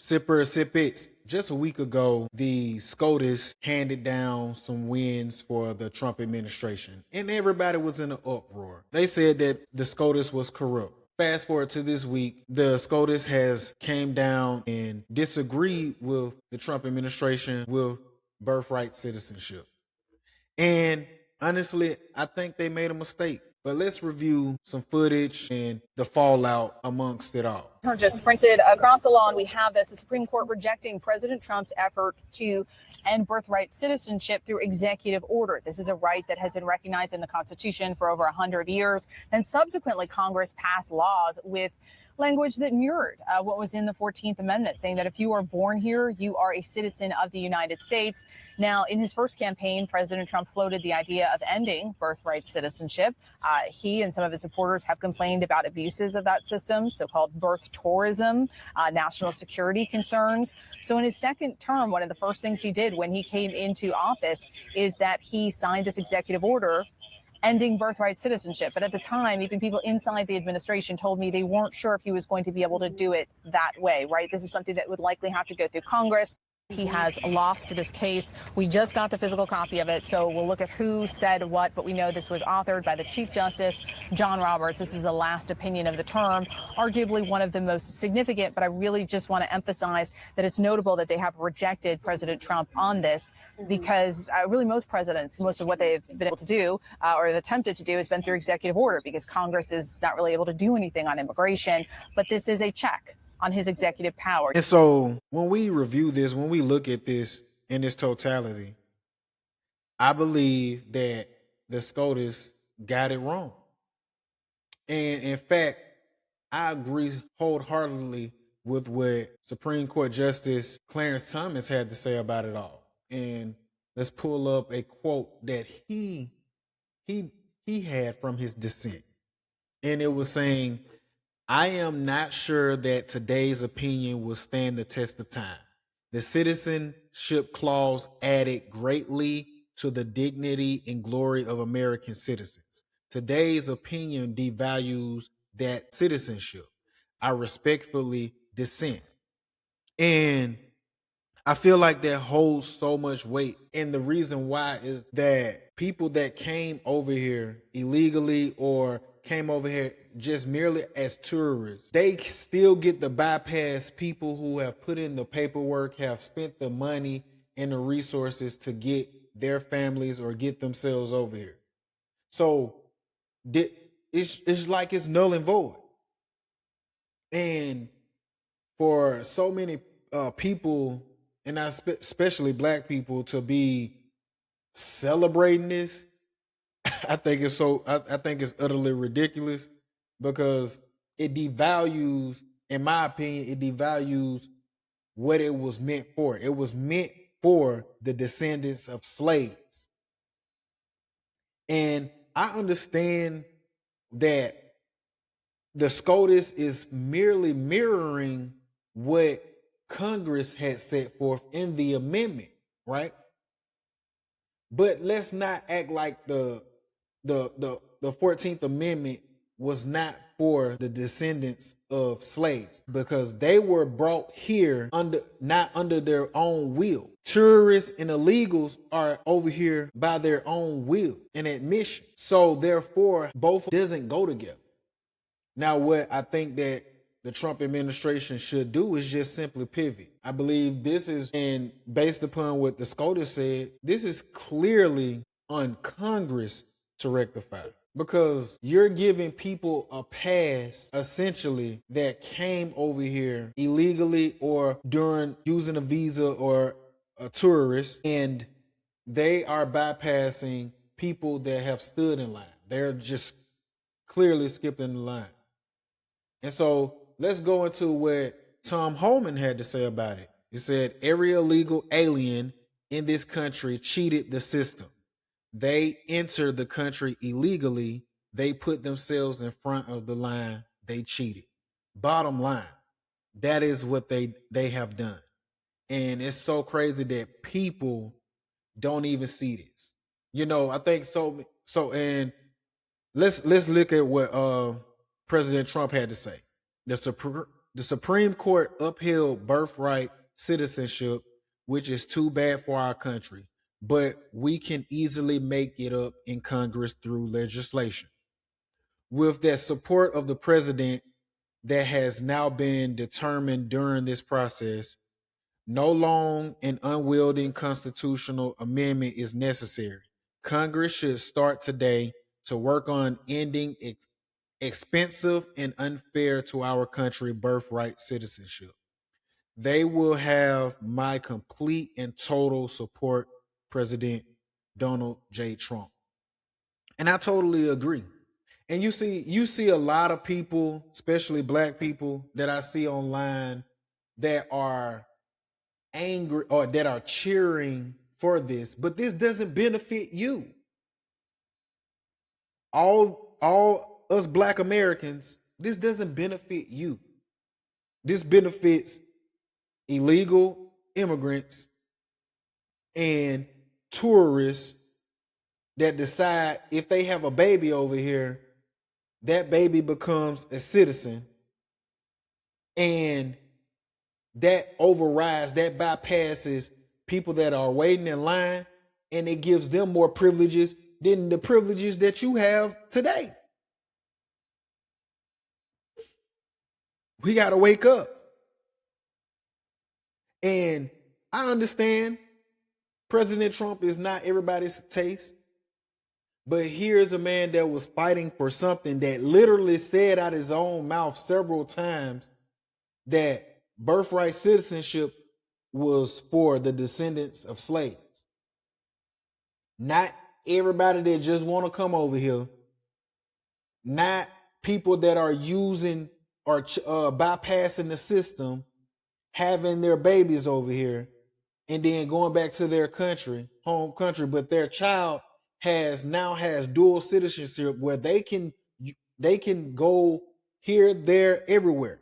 Sipper Sippets. Just a week ago, the SCOTUS handed down some wins for the Trump administration, and everybody was in an uproar. They said that the SCOTUS was corrupt. Fast forward to this week, the SCOTUS has came down and disagreed with the Trump administration with birthright citizenship. And honestly, I think they made a mistake. But let's review some footage and the fallout amongst it all. Just sprinted across the lawn. We have this: the Supreme Court rejecting President Trump's effort to end birthright citizenship through executive order. This is a right that has been recognized in the Constitution for over 100 years. And subsequently, Congress passed laws with language that mirrored what was in the 14th Amendment, saying that if you are born here, you are a citizen of the United States. Now, in his first campaign, President Trump floated the idea of ending birthright citizenship. He and some of his supporters have complained about abuses of that system, so-called birth tourism, national security concerns. So in his second term, one of the first things he did when he came into office is that he signed this executive order ending birthright citizenship. But at the time, even people inside the administration told me they weren't sure if he was going to be able to do it that way, right? This is something that would likely have to go through Congress. He has lost this case. We just got the physical copy of it, so we'll look at who said what, but we know this was authored by the Chief Justice, John Roberts. This is the last opinion of the term, arguably one of the most significant, but I really just want to emphasize that it's notable that they have rejected President Trump on this, because really most presidents, most of what they've been able to do or attempted to do has been through executive order, because Congress is not really able to do anything on immigration, but this is a check on his executive power. And so when we review this, when we look at this in its totality, I believe that the SCOTUS got it wrong. And in fact, I agree wholeheartedly with what Supreme Court Justice Clarence Thomas had to say about it all. And let's pull up a quote that he had from his dissent. And it was saying, "I am not sure that today's opinion will stand the test of time. The citizenship clause added greatly to the dignity and glory of American citizens. Today's opinion devalues that citizenship. I respectfully dissent." And I feel like that holds so much weight. And the reason why is that people that came over here illegally or came over here just merely as tourists, they still get to bypass people who have put in the paperwork, have spent the money and the resources to get their families or get themselves over here. So it's like it's null and void. And for so many people, and especially black people, to be celebrating this, I think it's utterly ridiculous, because it devalues, in my opinion, it devalues what it was meant for. It was meant for the descendants of slaves. And I understand that the SCOTUS is merely mirroring what Congress had set forth in the amendment, right? But let's not act like the 14th Amendment was not for the descendants of slaves, because they were brought here not under their own will. Tourists and illegals are over here by their own will and admission. So therefore, both doesn't go together. Now, what I think that the Trump administration should do is just simply pivot. I believe this is, and based upon what the SCOTUS said, this is clearly on Congress to rectify, because you're giving people a pass essentially that came over here illegally or during using a visa or a tourist, and they are bypassing people that have stood in line. They're just clearly skipping the line. And so let's go into what Tom Homan had to say about it. He said, "Every illegal alien in this country cheated the system. They entered the country illegally. They put themselves in front of the line. They cheated. Bottom line, that is what they have done." And it's so crazy that people don't even see this. You know, I think so. And let's look at what President Trump had to say. The The Supreme Court upheld birthright citizenship, which is too bad for our country, but we can easily make it up in Congress through legislation. With that support of the president that has now been determined during this process, no long and unwieldy constitutional amendment is necessary. Congress should start today to work on ending expensive and unfair to our country birthright citizenship. They will have my complete and total support, President Donald J. Trump. And I totally agree. And you see a lot of people, especially black people that I see online that are angry or that are cheering for this, but this doesn't benefit you. All us black Americans, this doesn't benefit you. This benefits illegal immigrants and tourists that decide if they have a baby over here, that baby becomes a citizen, and that overrides, that bypasses people that are waiting in line, and it gives them more privileges than the privileges that you have today. We got to wake up. And I understand President Trump is not everybody's taste, but here's a man that was fighting for something that literally said out his own mouth several times that birthright citizenship was for the descendants of slaves. Not everybody that just want to come over here. Not people that are using or bypassing the system, having their babies over here, and then going back to their country, home country, but their child has dual citizenship where they can go here, there, everywhere.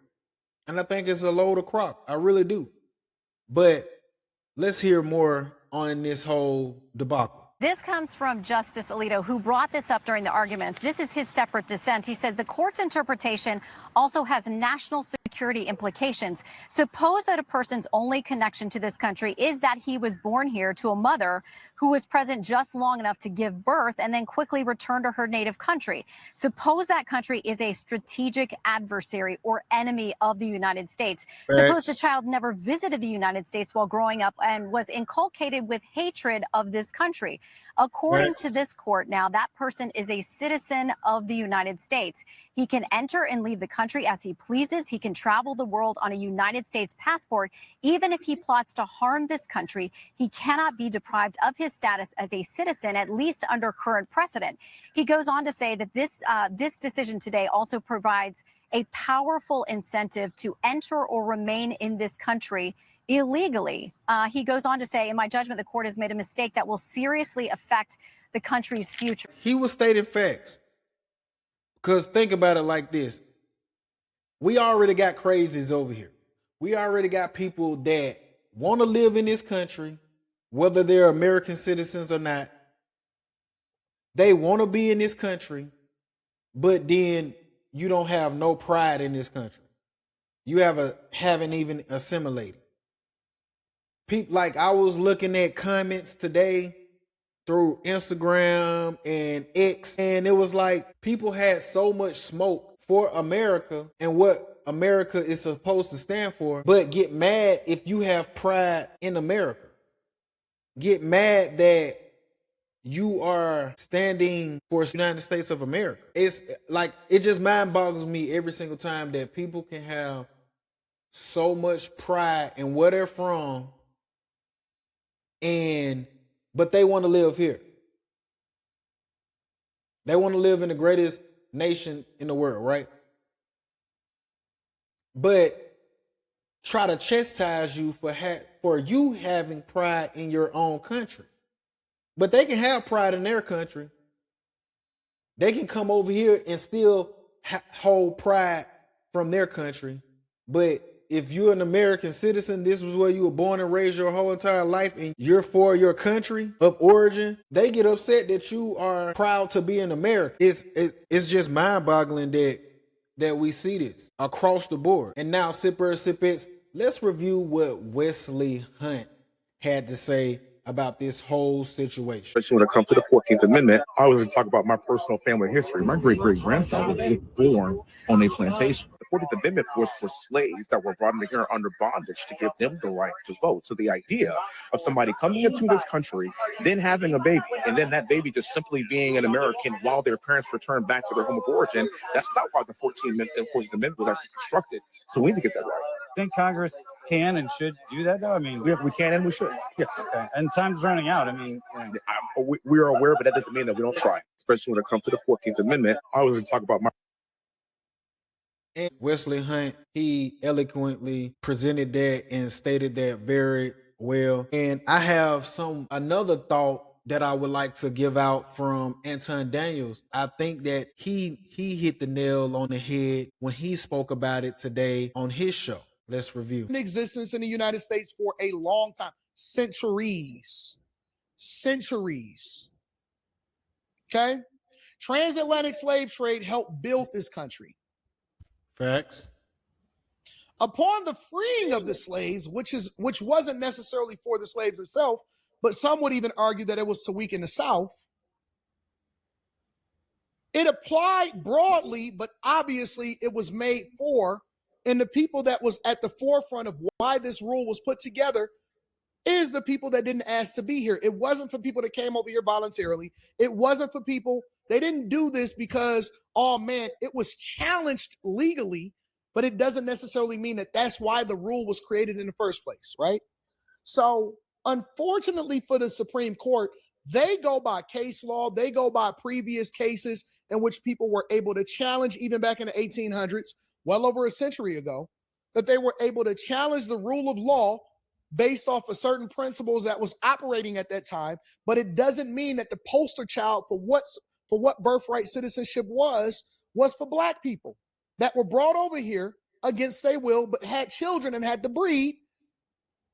And I think it's a load of crap. I really do. But let's hear more on this whole debacle. This comes from Justice Alito, who brought this up during the arguments. This is his separate dissent. He said the court's interpretation also has national security implications. Suppose that a person's only connection to this country is that he was born here to a mother who was present just long enough to give birth and then quickly return to her native country. Suppose that country is a strategic adversary or enemy of the United States. Suppose the child never visited the United States while growing up and was inculcated with hatred of this country. According to this court now, that person is a citizen of the United States. He can enter and leave the country as he pleases. He can travel the world on a United States passport. Even if he plots to harm this country, he cannot be deprived of his status as a citizen, at least under current precedent. He goes on to say that this decision today also provides a powerful incentive to enter or remain in this country illegally. He goes on to say, in my judgment, the court has made a mistake that will seriously affect the country's future. He was stating facts. Because think about it like this. We already got crazies over here. We already got people that want to live in this country, whether they're American citizens or not. They want to be in this country, but then you don't have no pride in this country. You haven't even assimilated. People, like I was looking at comments today through Instagram and X, and it was like people had so much smoke for America and what America is supposed to stand for, but get mad if you have pride in America. Get mad that you are standing for the United States of America. It's like, it just mind boggles me every single time that people can have so much pride in where they're from, but they want to live here. They want to live in the greatest nation in the world, right? But try to chastise you for you having pride in your own country. But they can have pride in their country. They can come over here and still hold pride from their country. But if you're an American citizen, this was where you were born and raised your whole entire life, and you're for your country of origin, they get upset that you are proud to be an American. It's just mind-boggling that that we see this across the board. And now, Sippers, Sippets, let's review what Wesley Hunt had to say about this whole situation. Especially when it comes to the 14th Amendment, I always want to talk about my personal family history. My great-great-grandfather was born on a plantation. The 14th Amendment was for slaves that were brought into here under bondage to give them the right to vote. So the idea of somebody coming into this country, then having a baby, and then that baby just simply being an American while their parents return back to their home of origin, that's not why the 14th Amendment was actually constructed. So we need to get that right. I think Congress can and should do that, though. I mean, we can and we should. Yes. Okay. And time's running out. I mean, we are aware, but that doesn't mean that we don't try. Especially when it comes to the 14th Amendment, I always want to talk about my. And Wesley Hunt, he eloquently presented that and stated that very well. And I have another thought that I would like to give out from Anton Daniels. I think that he hit the nail on the head when he spoke about it today on his show. Let's review. In existence in the United States for a long time, centuries. Okay? Transatlantic slave trade helped build this country. Facts. Upon the freeing of the slaves, which wasn't necessarily for the slaves themselves, but some would even argue that it was to weaken the South. It applied broadly, but obviously it was made for, and the people that was at the forefront of why this rule was put together is the people that didn't ask to be here. It wasn't for people that came over here voluntarily. It wasn't for people, they didn't do this because, oh man, it was challenged legally, but it doesn't necessarily mean that that's why the rule was created in the first place, right? So unfortunately for the Supreme Court, they go by case law. They go by previous cases in which people were able to challenge, even back in the 1800s, well over a century ago, that they were able to challenge the rule of law based off of certain principles that was operating at that time. But it doesn't mean that the poster child for what birthright citizenship was for Black people that were brought over here against their will, but had children and had to breed.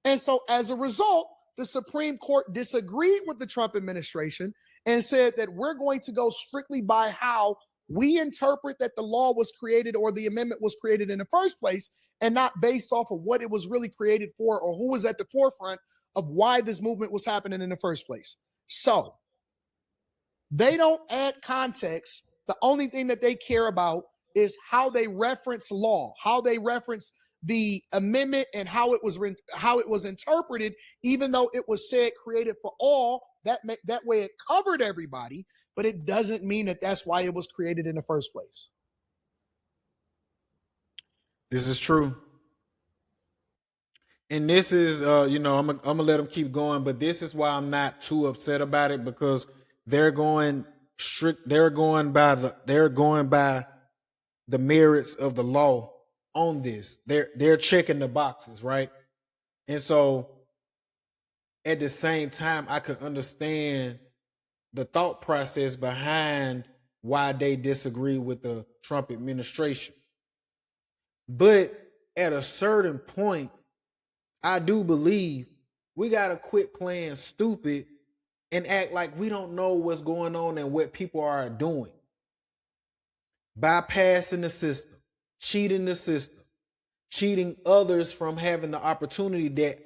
And so as a result, the Supreme Court disagreed with the Trump administration and said that we're going to go strictly by how we interpret that the law was created or the amendment was created in the first place, and not based off of what it was really created for or who was at the forefront of why this movement was happening in the first place. So they don't add context. The only thing that they care about is how they reference law, how they reference the amendment and how it was interpreted, even though it was said created for all. That way it covered everybody, but it doesn't mean that that's why it was created in the first place. This is true. And this is, I'm gonna let them keep going, but this is why I'm not too upset about it, because they're going by the merits of the law on this. They're checking the boxes, right? And so at the same time, I could understand the thought process behind why they disagree with the Trump administration. But at a certain point, I do believe we got to quit playing stupid and act like we don't know what's going on and what people are doing. Bypassing the system, cheating the system, cheating others from having the opportunity that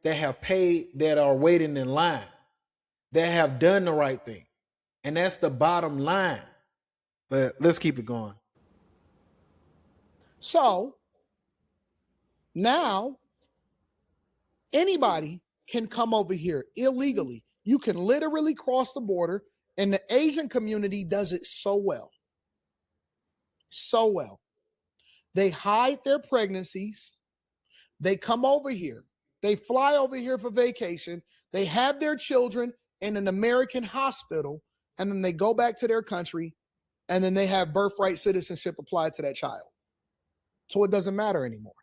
have paid, that are waiting in line, that have done the right thing. And that's the bottom line. But let's keep it going. So now anybody can come over here illegally. You can literally cross the border, and the Asian community does it so well. So well. They hide their pregnancies. They come over here. They fly over here for vacation. They have their children in an American hospital, and then they go back to their country, and then they have birthright citizenship applied to that child. So it doesn't matter anymore.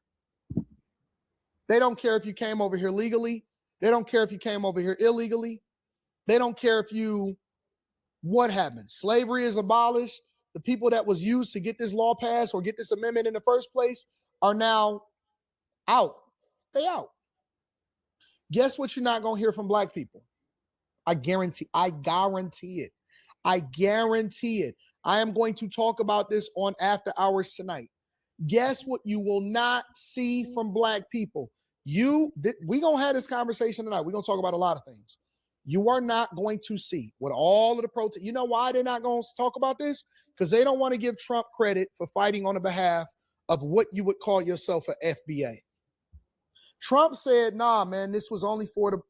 They don't care if you came over here legally. They don't care if you came over here illegally. They don't care what happened. Slavery is abolished. The people that was used to get this law passed or get this amendment in the first place are now out. They out. Guess what you're not going to hear from Black people? I guarantee it. I guarantee it. I am going to talk about this on After Hours tonight. Guess what you will not see from black people? We're going to have this conversation tonight. We're going to talk about a lot of things. You are not going to see with all of the protest. You know why they're not going to talk about this? Because they don't want to give Trump credit for fighting on the behalf of what you would call yourself an FBA. Trump said, nah, man, this was only for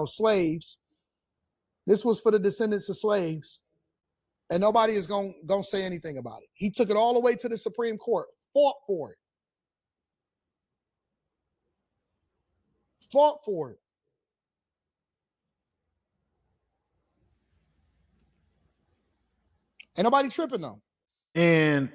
slaves. This was for the descendants of slaves. And nobody is going to say anything about it. He took it all the way to the Supreme Court, fought for it. Fought for it. Ain't nobody tripping though. And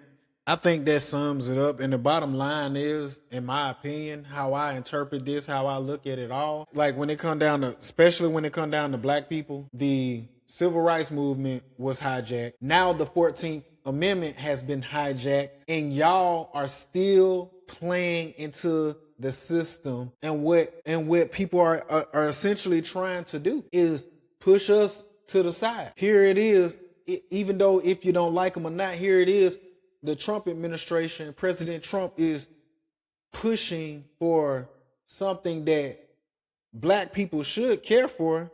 I think that sums it up. And the bottom line is, in my opinion, how I interpret this, how I look at it all. Like when it come down to, especially when it come down to black people, the civil rights movement was hijacked. Now the 14th Amendment has been hijacked, and y'all are still playing into the system. And what people are essentially trying to do is push us to the side. Here it is. Even though if you don't like them or not, here it is. The Trump administration, President Trump is pushing for something that black people should care for.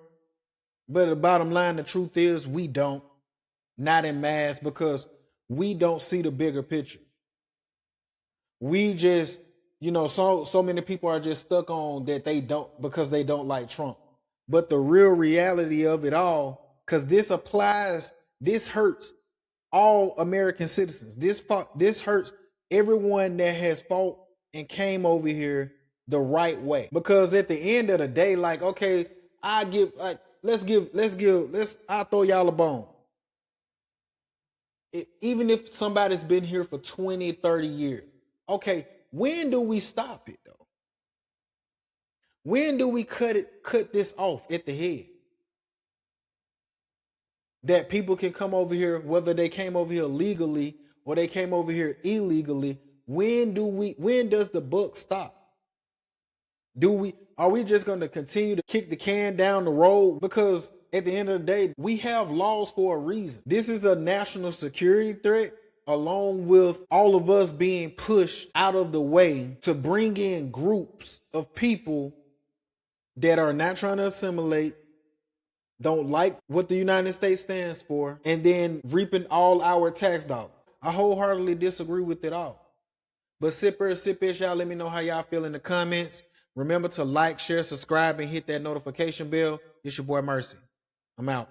But the bottom line, the truth is we don't, not in mass, because we don't see the bigger picture. We just, so many people are just stuck on that they don't, because they don't like Trump. But the real reality of it all, because this hurts all American citizens. This hurts everyone that has fought and came over here the right way. Because at the end of the day, like, okay, I'll throw y'all a bone. Even if somebody's been here for 20, 30 years. Okay, when do we stop it though? When do we cut this off at the head? That people can come over here, whether they came over here legally or they came over here illegally. When does the buck stop? Are we just going to continue to kick the can down the road? Because at the end of the day, we have laws for a reason. This is a national security threat, along with all of us being pushed out of the way to bring in groups of people that are not trying to assimilate, don't like what the United States stands for, and then reaping all our tax dollars. I wholeheartedly disagree with it all. But sippers, y'all let me know how y'all feel in the comments. Remember to like, share, subscribe, and hit that notification bell. It's your boy Mercy. I'm out.